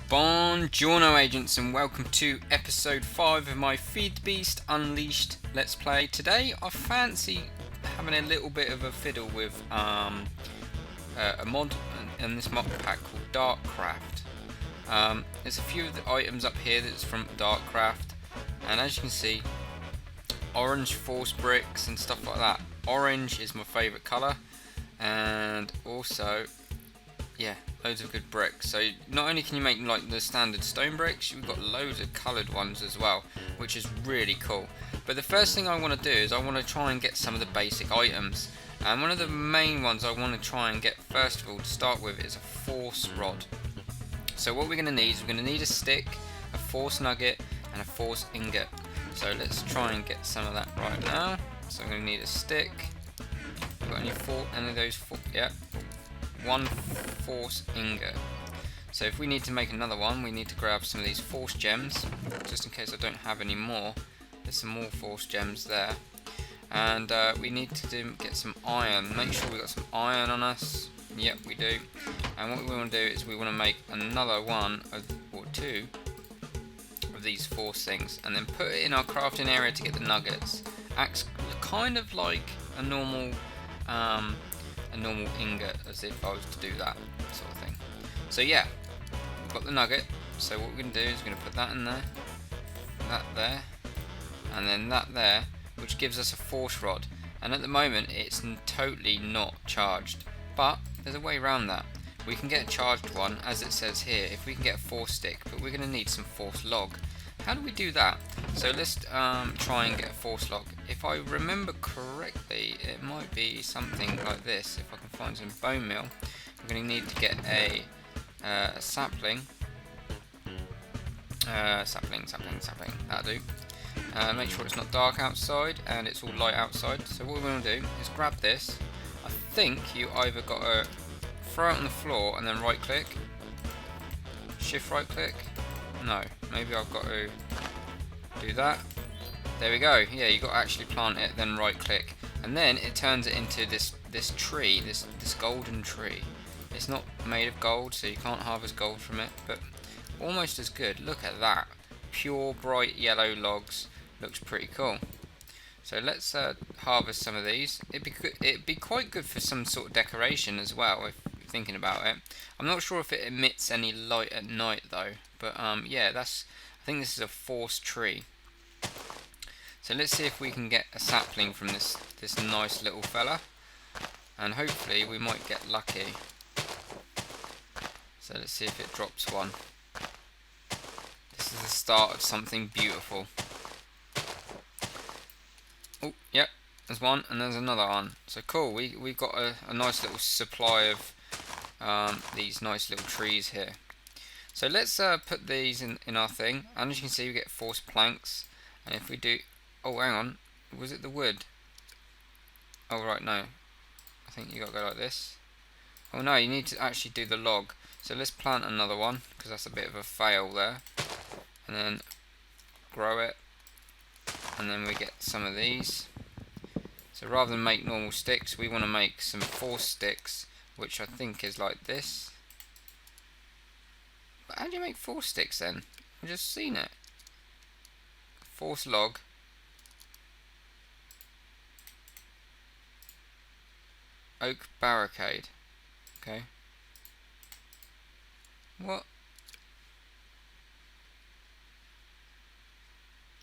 Buongiorno agents, and welcome to episode 5 of my FTB Unleashed Let's Play. Today I fancy having a little bit of a fiddle with a mod in this mod pack called Dartcraft. There's a few of the items up here that's from Dartcraft, and as you can see, orange force bricks and stuff like that. Orange is my favourite colour, and also loads of good bricks. So not only can you make like the standard stone bricks, you've got loads of coloured ones as well, which is really cool. But the first thing I want to do is I want to try and get some of the basic items, and one of the main ones I want to try and get first of all to start with is a force rod. So what we're going to need is we're going to need a stick, a force nugget, and a force ingot. So let's try and get some of that right now. So I'm going to need a stick. Got any of those? Yeah. One force ingot. So if we need to make another one, we need to grab some of these force gems, just in case I don't have any more. There's some more force gems there, and we need to get some iron. Make sure we got some iron on us. Yep, we do. And what we want to do is we want to make another one or two of these force things, and then put it in our crafting area to get the nuggets. Acts kind of like a normal ingot, as if I was to do that sort of thing. So yeah, we've got the nugget. So what we're going to do is we're going to put that in there, that there, and then that there, which gives us a force rod. And at the moment it's totally not charged, but there's a way around that. We can get a charged one, as it says here, if we can get a force stick, but we're going to need some force log. How do we do that? So let's try and get a force log. If I remember correctly, it might be something like this. If I can find some bone meal, we're going to need to get a sapling. Sapling. That'll do. Make sure it's not dark outside and it's all light outside. So what we're going to do is grab this. I think you either got to throw it on the floor and then right click. Shift right click. No, maybe I've got to do that. There we go. Yeah, you got to actually plant it, then right click, and then it turns it into this tree, this golden tree. It's not made of gold, so you can't harvest gold from it, but almost as good. Look at that, pure bright yellow logs. Looks pretty cool. So let's harvest some of these. It'd be quite good for some sort of decoration as well, if you're thinking about it. I'm not sure if it emits any light at night though, but yeah, I think this is a force tree. So let's see if we can get a sapling from this nice little fella, and hopefully we might get lucky. So let's see if it drops one. This is the start of something beautiful. Oh, yep, there's one, and there's another one. So cool, we've got a nice little supply of these nice little trees here. So let's put these in our thing, and as you can see we get force planks, and if we do, oh hang on, was it the wood? Oh right, no, I think you got to go like this. Oh no, you need to actually do the log. So let's plant another one, because that's a bit of a fail there, and then grow it, and then we get some of these. So rather than make normal sticks, we want to make some force sticks, which I think is like this. But how do you make force sticks then? I've just seen it. Force log. Oak barricade. Okay. What?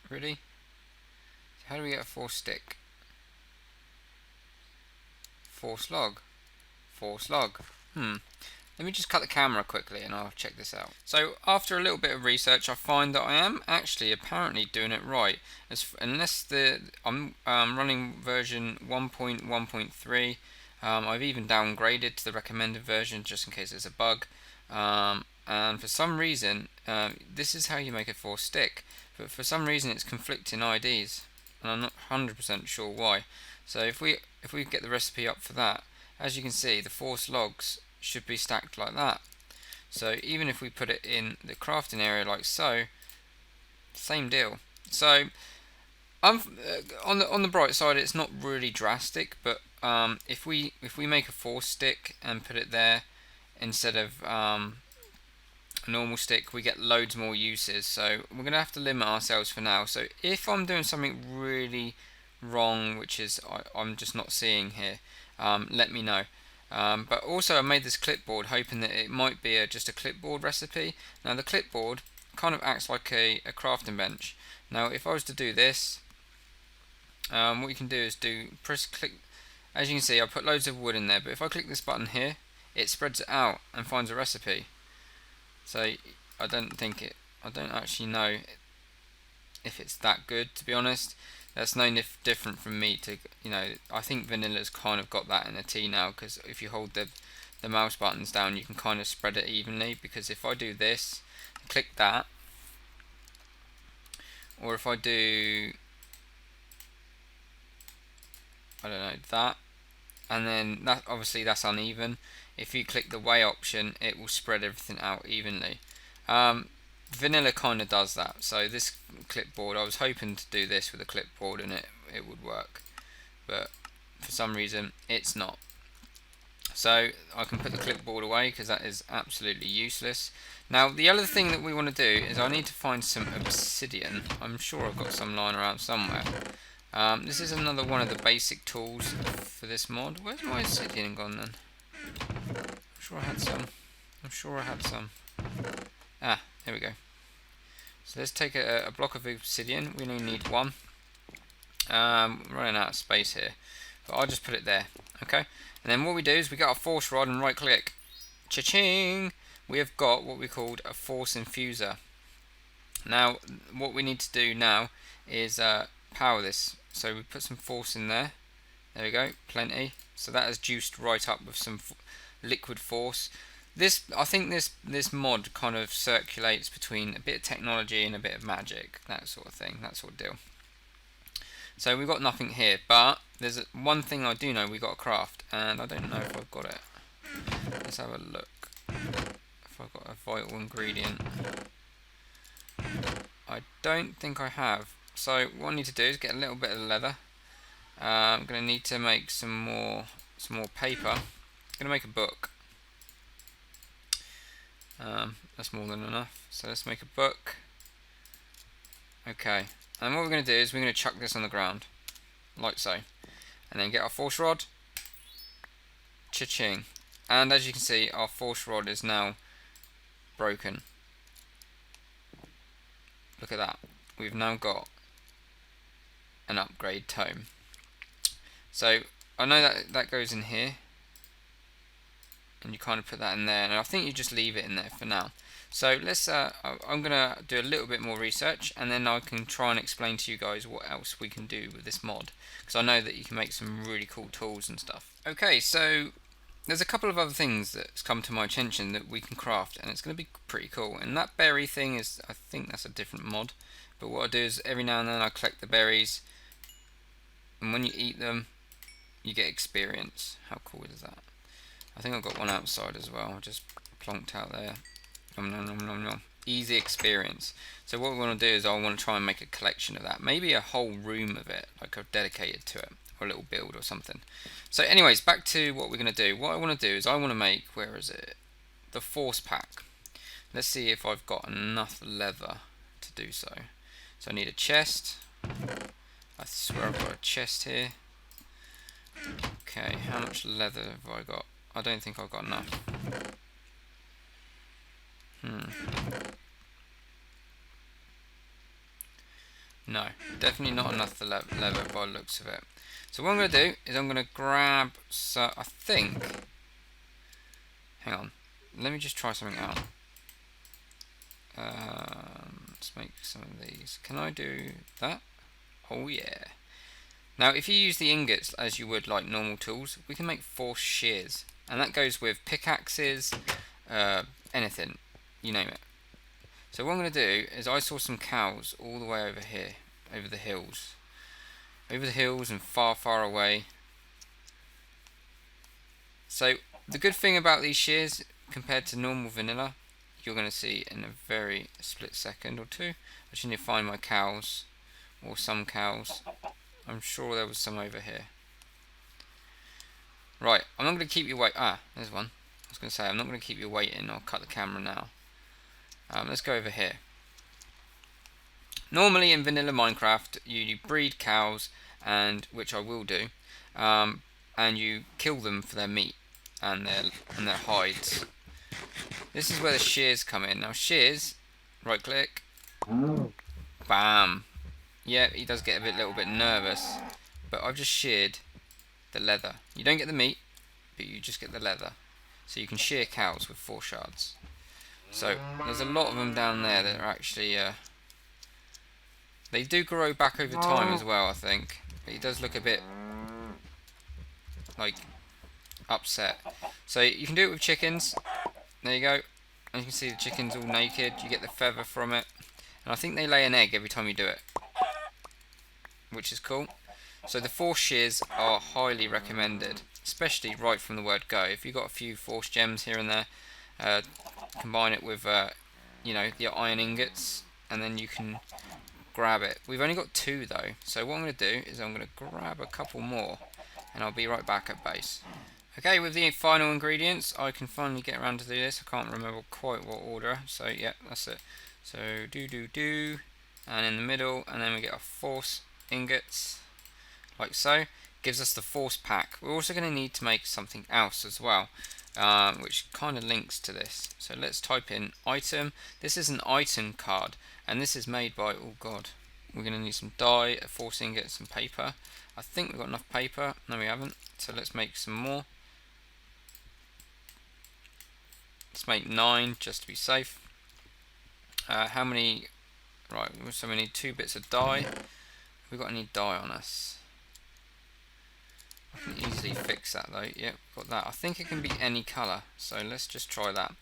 Really? How do we get a force stick? Force log. Force log. Let me just cut the camera quickly and I'll check this out. So after a little bit of research, I find that I am actually apparently doing it right. Unless I'm running version 1.1.3. I've even downgraded to the recommended version just in case there's a bug. And for some reason, this is how you make a force stick. But for some reason it's conflicting IDs, and I'm not 100% sure why. So if we get the recipe up for that, as you can see, the force logs should be stacked like that. So even if we put it in the crafting area like so, same deal. So on the bright side, it's not really drastic, but if we make a force stick and put it there instead of a normal stick, we get loads more uses. So we're going to have to limit ourselves for now. So if I'm doing something really wrong, which is I'm just not seeing here, let me know. But also I made this clipboard hoping that it might be just a clipboard recipe. Now the clipboard kind of acts like a crafting bench. Now if I was to do this, what you can do is press click. As you can see, I put loads of wood in there, but if I click this button here, it spreads it out and finds a recipe. So I don't actually know if it's that good, to be honest. That's no different from me to, I think Vanilla's kind of got that in a tea now, because if you hold the mouse buttons down, you can kind of spread it evenly. Because if I do this, click that, or if I do, I don't know, that, and then that, obviously that's uneven. If you click the way option, it will spread everything out evenly. Vanilla kind of does that. So this clipboard, I was hoping to do this with a clipboard and it would work, but for some reason it's not. So I can put the clipboard away because that is absolutely useless. Now the other thing that we want to do is I need to find some obsidian. I'm sure I've got some lying around somewhere. This is another one of the basic tools for this mod. Where's my obsidian gone then? I'm sure I had some. Ah, there we go. So let's take a block of obsidian. We only need one. Running out of space here, but I'll just put it there. Okay. And then what we do is we get our force rod and right click. Cha-ching! We have got what we called a force infuser. Now what we need to do now is power this. So we put some force in there. There we go, plenty. So that has juiced right up with some liquid force. I think this mod kind of circulates between a bit of technology and a bit of magic, that sort of thing, that sort of deal. So we've got nothing here, but there's one thing I do know we got to craft, and I don't know if I've got it. Let's have a look. If I've got a vital ingredient. I don't think I have. So what I need to do is get a little bit of leather. I'm going to need to make some more paper. I'm going to make a book. That's more than enough. So let's make a book. Okay. And what we're going to do is we're going to chuck this on the ground, like so, and then get our force rod. Cha-ching! And as you can see, our force rod is now broken. Look at that. We've now got an upgrade tome. So I know that goes in here, and you kind of put that in there, and I think you just leave it in there for now. So let's I'm gonna do a little bit more research, and then I can try and explain to you guys what else we can do with this mod, because I know that you can make some really cool tools and stuff. Okay, so there's a couple of other things that's come to my attention that we can craft, and it's going to be pretty cool. And that berry thing is, I think that's a different mod, but what I do is every now and then I collect the berries, and when you eat them you get experience. How cool is that? I think I've got one outside as well, just plonked out there. Nom, nom, nom, nom, nom. Easy experience. So what we want to do is I want to try and make a collection of that, maybe a whole room of it, like I've dedicated to it, or a little build or something. So anyways, back to what we're going to do. What I want to do is I want to make, where is it, the force pack. Let's see if I've got enough leather to do so. So I need a chest. I swear I've got a chest here. Okay, how much leather have I got? I don't think I've got enough. No, definitely not enough for leather by the looks of it. So what I'm going to do is I'm going to grab, so I think, hang on, let me just try something out. Let's make some of these. Can I do that? Oh yeah. Now if you use the ingots as you would like normal tools, we can make force shears, and that goes with pickaxes, anything, you name it. So what I'm going to do is I saw some cows all the way over here, over the hills and far, far away. So the good thing about these shears compared to normal vanilla, you're going to see in a very split second or two. I just need to find my cows, or some cows. I'm sure there was some over here. Right, I'm not going to keep you waiting. Ah, there's one. I was going to say, I'm not going to keep you waiting. I'll cut the camera now. Let's go over here. Normally in vanilla Minecraft you breed cows, and which I will do, and you kill them for their meat and their hides. This is where the shears come in. Now shears, right click, bam. Yeah, he does get a little bit nervous, but I've just sheared the leather. You don't get the meat, but you just get the leather. So you can shear cows with 4 shards. So there's a lot of them down there that are actually they do grow back over time as well, I think. But he does look a bit like upset. So you can do it with chickens. There you go. And you can see the chicken's all naked. You get the feather from it. And I think they lay an egg every time you do it, which is cool. So the force shears are highly recommended, especially right from the word go. If you've got a few force gems here and there, combine it with you know, the iron ingots, and then you can grab it. We've only got 2 though, so what I'm going to do is I'm going to grab a couple more, and I'll be right back at base. Okay, with the final ingredients, I can finally get around to do this. I can't remember quite what order, so yeah, that's it. So do, and in the middle, and then we get our force ingots, like so. Gives us the force pack. We're also going to need to make something else as well, which kind of links to this. So let's type in item. This is an item card, and this is made by, oh god, we're going to need some dye, a force ingot, some paper. I think we've got enough paper. No, we haven't. So let's make some more. Let's make 9 just to be safe. How many? Right, so we need 2 bits of dye. Have we got any dye on us? I can easily fix that though. Yep, got that. I think it can be any colour, so let's just try that.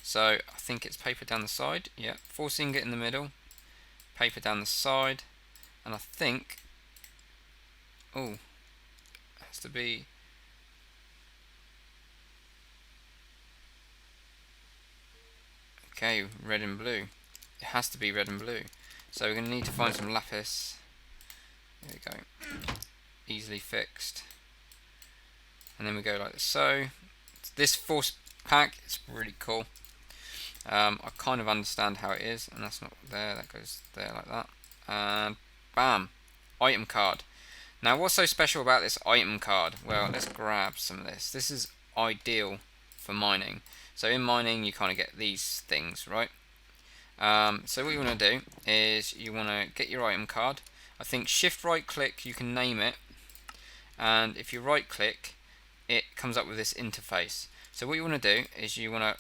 So I think it's paper down the side. Yep, force ingot in the middle, paper down the side, and I think, oh, it has to be, okay, red and blue. It has to be red and blue. So we're going to need to find some lapis. There we go. Easily fixed. And then we go like this. So this force pack is really cool. I kind of understand how it is, and that's not there. That goes there like that. And bam, item card. Now, what's so special about this item card? Well, let's grab some of this. This is ideal for mining. So in mining, you kind of get these things, right? So what you want to do is you want to get your item card. I think shift right click, you can name it, and if you right click, it comes up with this interface. So what you want to do is you want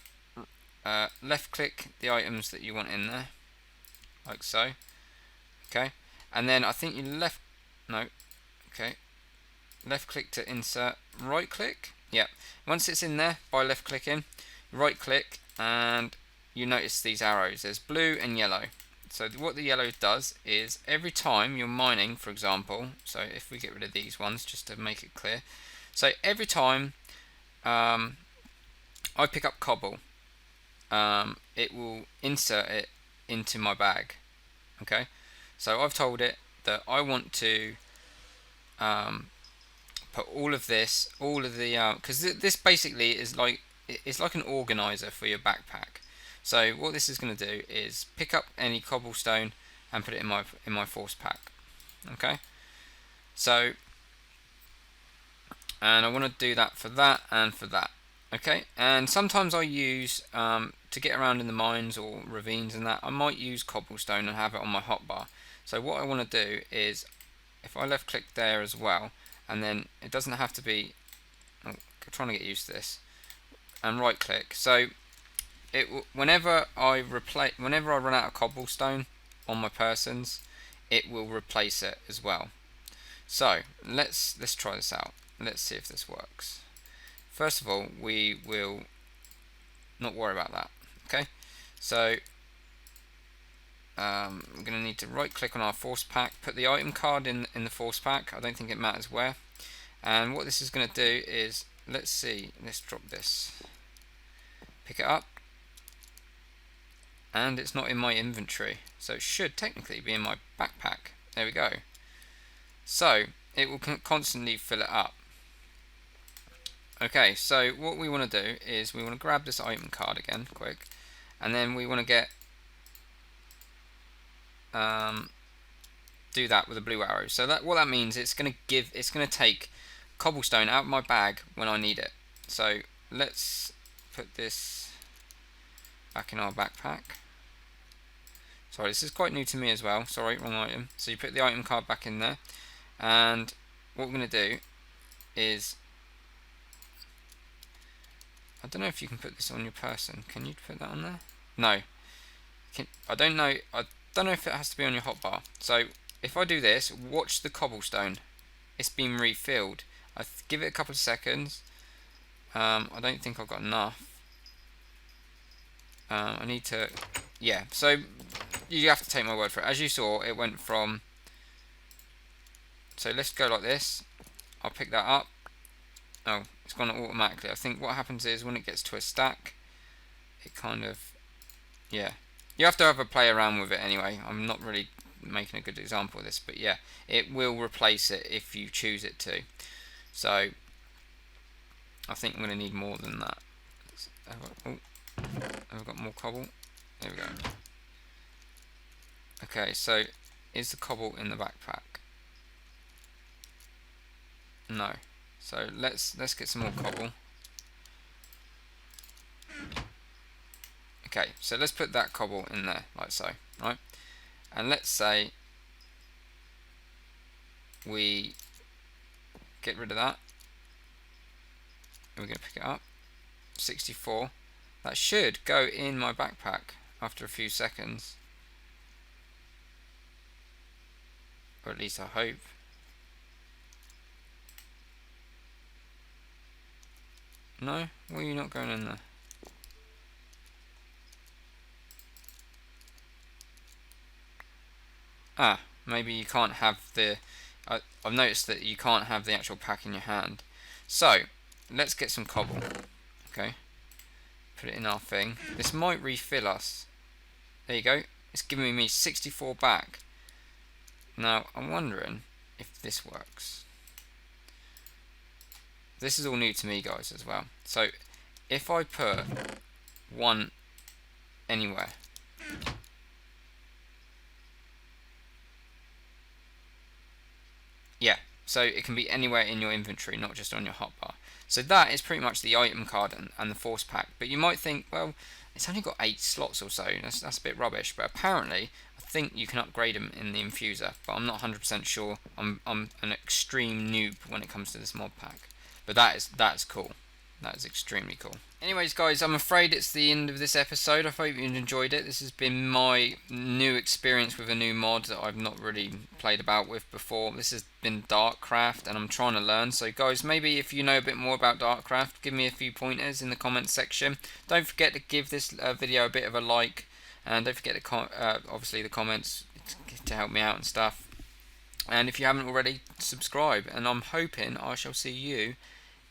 to left click the items that you want in there, like so. Okay, and then I think you left click to insert, right click. Yeah, once it's in there, by left clicking, right click, and you notice these arrows. There's blue and yellow. So what the yellow does is every time you're mining, for example, so if we get rid of these ones just to make it clear, so every time I pick up cobble, it will insert it into my bag. Okay, so I've told it that I want to put all of this, all of the, because this basically is like, it's like an organizer for your backpack. So what this is going to do is pick up any cobblestone and put it in my force pack. Okay, so, and I want to do that for that and for that. Okay, and sometimes I use to get around in the mines or ravines and that, I might use cobblestone and have it on my hotbar. So what I want to do is, if I left click there as well, and then it doesn't have to be, I'm trying to get used to this, and right click. So whenever I run out of cobblestone on my persons, it will replace it as well. So let's try this out. Let's see if this works. First of all, we will not worry about that. Okay, so we're going to need to right click on our force pack, put the item card in the force pack. I don't think it matters where. And what this is going to do is, let's drop this, pick it up, and it's not in my inventory, so it should technically be in my backpack. There we go. So it will constantly fill it up. Okay, so what we want to do is we want to grab this item card again quick, and then we want to get do that with a blue arrow. So that what that means, it's going to take cobblestone out of my bag when I need it. So let's put this back in our backpack. Sorry, this is quite new to me as well. Sorry, wrong item. So you put the item card back in there, and what we're going to do is, I don't know if you can put this on your person. Can you put that on there? No. I don't know. I don't know if it has to be on your hotbar. So if I do this, watch the cobblestone. It's been refilled. I give it a couple of seconds. I don't think I've got enough. I need to. Yeah. So you have to take my word for it. As you saw, it went from. So let's go like this. I'll pick that up. Oh, it's gone automatically. I think what happens is when it gets to a stack, it kind of, yeah. You have to have a play around with it anyway. I'm not really making a good example of this, but yeah, it will replace it if you choose it to. So I think I'm going to need more than that. Have I got more cobble? There we go. Okay, so is the cobble in the backpack? No. So let's get some more cobble. Okay, so let's put that cobble in there, like so, right? And let's say we get rid of that. And we're going to pick it up. 64. That should go in my backpack after a few seconds. Or at least I hope. No? Why are you not going in there? Ah, maybe you can't have the... I've noticed that you can't have the actual pack in your hand. So, let's get some cobble. Okay. Put it in our thing. This might refill us. There you go. It's giving me 64 back. Now, I'm wondering if this works. This is all new to me, guys, as well. So, if I put one anywhere... Yeah, so it can be anywhere in your inventory, not just on your hotbar. So that is pretty much the item card and the force pack. But you might think, well, it's only got 8 slots or so. That's a bit rubbish. But apparently, I think you can upgrade them in the infuser. But I'm not 100% sure. I'm an extreme noob when it comes to this mod pack. But that's cool. That is extremely cool. Anyways, guys, I'm afraid it's the end of this episode. I hope you enjoyed it. This has been my new experience with a new mod that I've not really played about with before. This has been Dartcraft, and I'm trying to learn. So, guys, maybe if you know a bit more about Dartcraft, give me a few pointers in the comments section. Don't forget to give this video a bit of a like, and don't forget to obviously the comments to help me out and stuff. And if you haven't already, subscribe. And I'm hoping I shall see you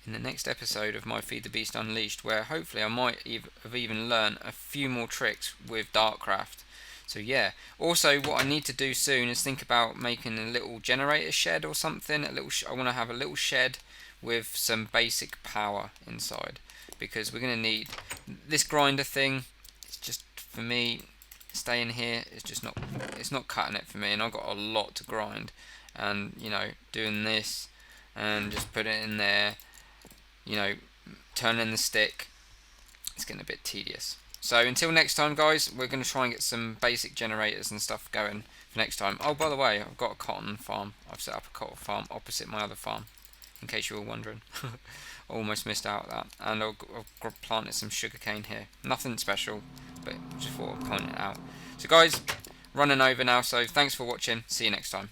in the next episode of my Feed the Beast Unleashed, where hopefully I might have even learned a few more tricks with Dartcraft. So yeah, also what I need to do soon is think about making a little generator shed or something. I want to have a little shed with some basic power inside, because we're going to need this grinder thing. It's just, for me, staying here, it's not cutting it for me, and I've got a lot to grind. And you know, doing this and just put it in there, you know, turning the stick, it's getting a bit tedious. So until next time, guys, we're going to try and get some basic generators and stuff going for next time. Oh, by the way, I've got a cotton farm. I've set up a cotton farm opposite my other farm, in case you were wondering. Almost missed out that. And I've planted some sugarcane here. Nothing special, but just thought I'd point it out. So guys, running over now, so thanks for watching. See you next time.